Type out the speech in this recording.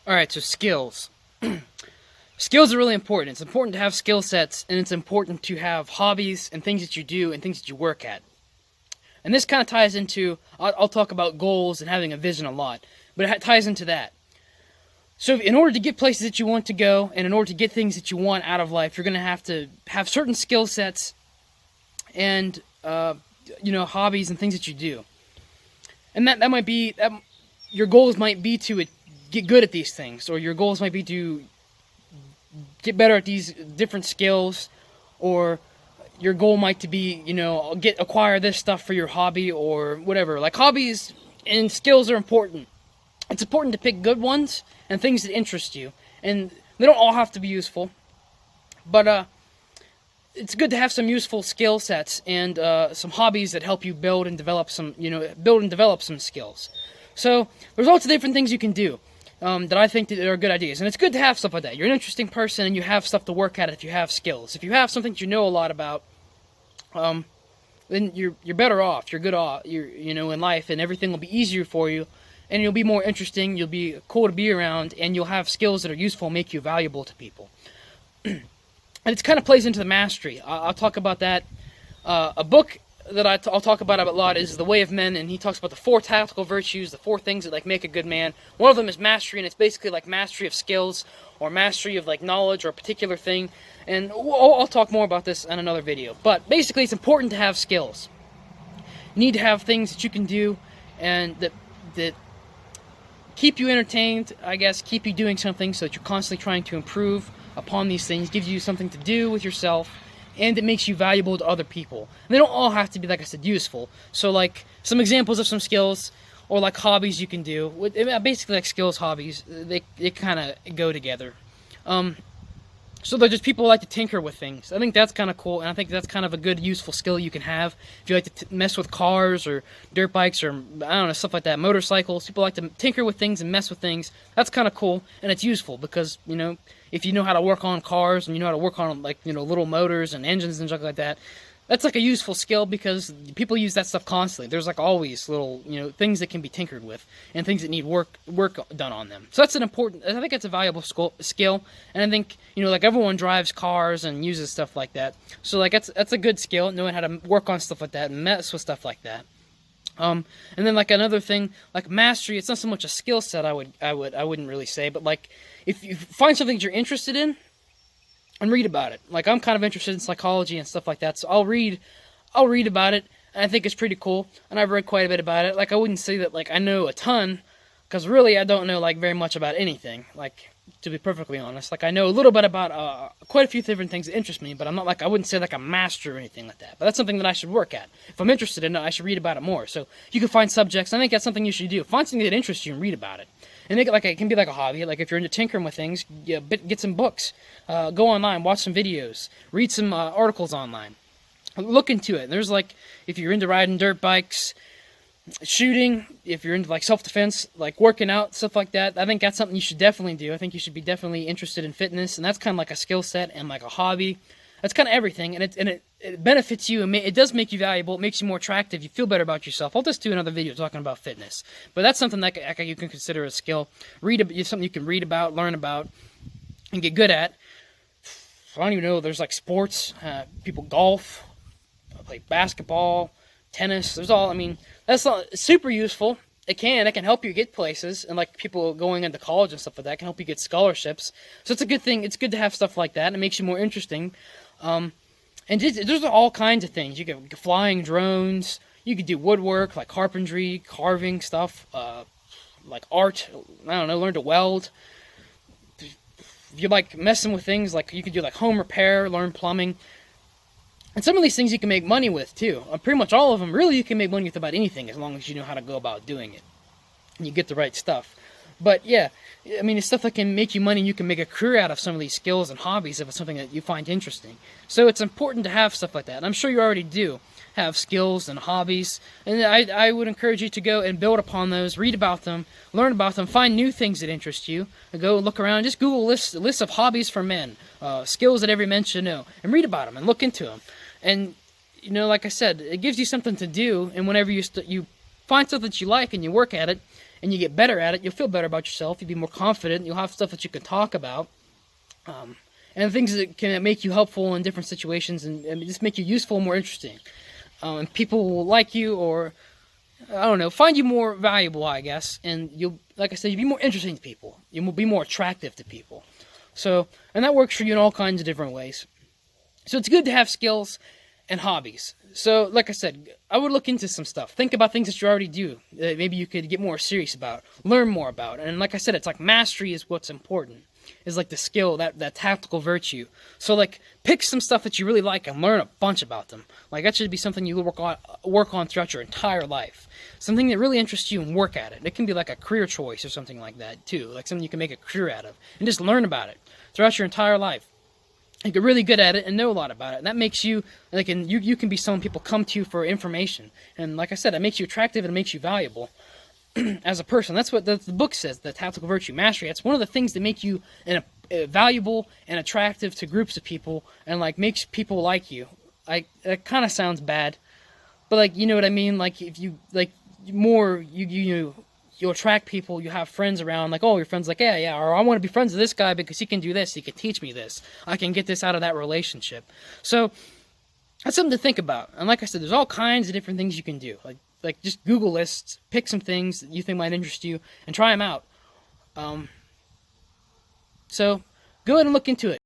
Alright, so skills. Skills are really important. It's important to have skill sets, and it's important to have hobbies and things that you do and things that you work at. And this kind of ties into, I'll talk about goals and having a vision a lot, but it ties into that. So in order to get places that you want to go, and in order to get things that you want out of life, you're going to have certain skill sets and, hobbies and things that you do. And that might be, your goals might be to get good at these things, or your goals might be to get better at these different skills, or your goal might to be, acquire this stuff for your hobby or whatever. Like, hobbies and skills are important. It's important to pick good ones and things that interest you, and they don't all have to be useful, but it's good to have some useful skill sets and some hobbies that help you build and develop some skills. So there's lots of different things you can do that I think that are good ideas, and it's good to have stuff like that. You're an interesting person, and you have stuff to work at if you have skills. If you have something that you know a lot about, then you're better off. You're good off. In life, and everything will be easier for you, and you'll be more interesting. You'll be cool to be around, and you'll have skills that are useful, and make you valuable to people. And it kind of plays into the mastery. I'll talk about that. A book that I'll talk about a lot is The Way of Men, and he talks about the 4 tactical virtues, the 4 things that make a good man. One of them is mastery, and it's basically like mastery of skills or mastery of knowledge or a particular thing. And I'll talk more about this in another video. But basically, it's important to have skills. You need to have things that you can do and that keep you entertained, I guess, keep you doing something so that you're constantly trying to improve upon these things, gives you something to do with yourself, and it makes you valuable to other people. And they don't all have to be, like I said, useful. So, some examples of some skills or hobbies you can do. Basically, skills, hobbies, they kind of go together. So they're just people who like to tinker with things. I think that's kind of cool, and I think that's kind of a good, useful skill you can have. If you like to mess with cars or dirt bikes or, stuff like that, motorcycles, people like to tinker with things and mess with things. That's kind of cool, and it's useful because, if you know how to work on cars and you know how to work on, little motors and engines and stuff like that, that's a useful skill because people use that stuff constantly. There's always little, things that can be tinkered with and things that need work done on them. So that's I think it's a valuable skill. And I think, everyone drives cars and uses stuff like that. So that's a good skill, knowing how to work on stuff like that and mess with stuff like that. And then another thing, mastery, it's not so much a skill set I wouldn't really say, but if you find something that you're interested in, and read about it. I'm kind of interested in psychology and stuff like that, so I'll read about it, and I think it's pretty cool, and I've read quite a bit about it. I wouldn't say that, I know a ton, because really I don't know, very much about anything, to be perfectly honest. I know a little bit about quite a few different things that interest me, but I'm not, I wouldn't say, a master or anything like that. But that's something that I should work at. If I'm interested in it, I should read about it more. So you can find subjects, I think that's something you should do. Find something that interests you and read about it. And make it it can be a hobby. If you're into tinkering with things, get some books. Go online, watch some videos, read some articles online. Look into it. There's if you're into riding dirt bikes, shooting, if you're into self-defense, working out, stuff like that, I think that's something you should definitely do. I think you should be definitely interested in fitness, and that's kind of a skill set and a hobby. That's kind of everything, and it benefits you, and it does make you valuable. It makes you more attractive. You feel better about yourself. I'll just do another video talking about fitness, but that's something that you can consider a skill. Something you can read about, learn about, and get good at. I don't even know. There's sports. People golf, play basketball, tennis. There's all. That's not super useful. It can help you get places, and people going into college and stuff like that can help you get scholarships. So it's a good thing. It's good to have stuff like that. It makes you more interesting. And there's all kinds of things. You can flying drones. You could do woodwork, carpentry, carving stuff, art. I don't know, learn to weld. If you messing with things, you could do home repair, learn plumbing. And some of these things you can make money with too. Pretty much all of them, really, you can make money with about anything as long as you know how to go about doing it and you get the right stuff. But yeah, it's stuff that can make you money, and you can make a career out of some of these skills and hobbies if it's something that you find interesting. So it's important to have stuff like that. And I'm sure you already do have skills and hobbies, and I would encourage you to go and build upon those, read about them, learn about them, find new things that interest you, and go look around, just Google lists of hobbies for men, skills that every man should know, and read about them and look into them. And, like I said, it gives you something to do, and whenever you find something that you like and you work at it, and you get better at it, you'll feel better about yourself. You'll be more confident. You'll have stuff that you can talk about, and things that can make you helpful in different situations, and just make you useful and more interesting. And people will like you, or I don't know, find you more valuable, I guess. And you'll, like I said, you'll be more interesting to people. You'll be more attractive to people. So, and that works for you in all kinds of different ways. So it's good to have skills and hobbies. So, like I said, I would look into some stuff. Think about things that you already do that maybe you could get more serious about, learn more about. And like I said, it's like mastery is what's important. Is like the skill, that tactical virtue. So like pick some stuff that you really like and learn a bunch about them. Like that should be something you work on throughout your entire life. Something that really interests you and work at it. It can be like a career choice or something like that too. Like something you can make a career out of. And just learn about it throughout your entire life. You get really good at it and know a lot about it. And that makes you, like, and you can be someone people come to you for information. And like I said, it makes you attractive and it makes you valuable as a person. That's what the book says, the tactical virtue, mastery. That's one of the things that make you valuable and attractive to groups of people, and like makes people like you. Like, that kind of sounds bad, but like, you know what I mean? Like, if you like more, you attract people, you have friends around, like, oh, your friend's like, yeah, or I want to be friends with this guy because he can do this, he can teach me this, I can get this out of that relationship. So that's something to think about. And like I said, there's all kinds of different things you can do. Like just Google lists, pick some things that you think might interest you, and try them out. So go ahead and look into it.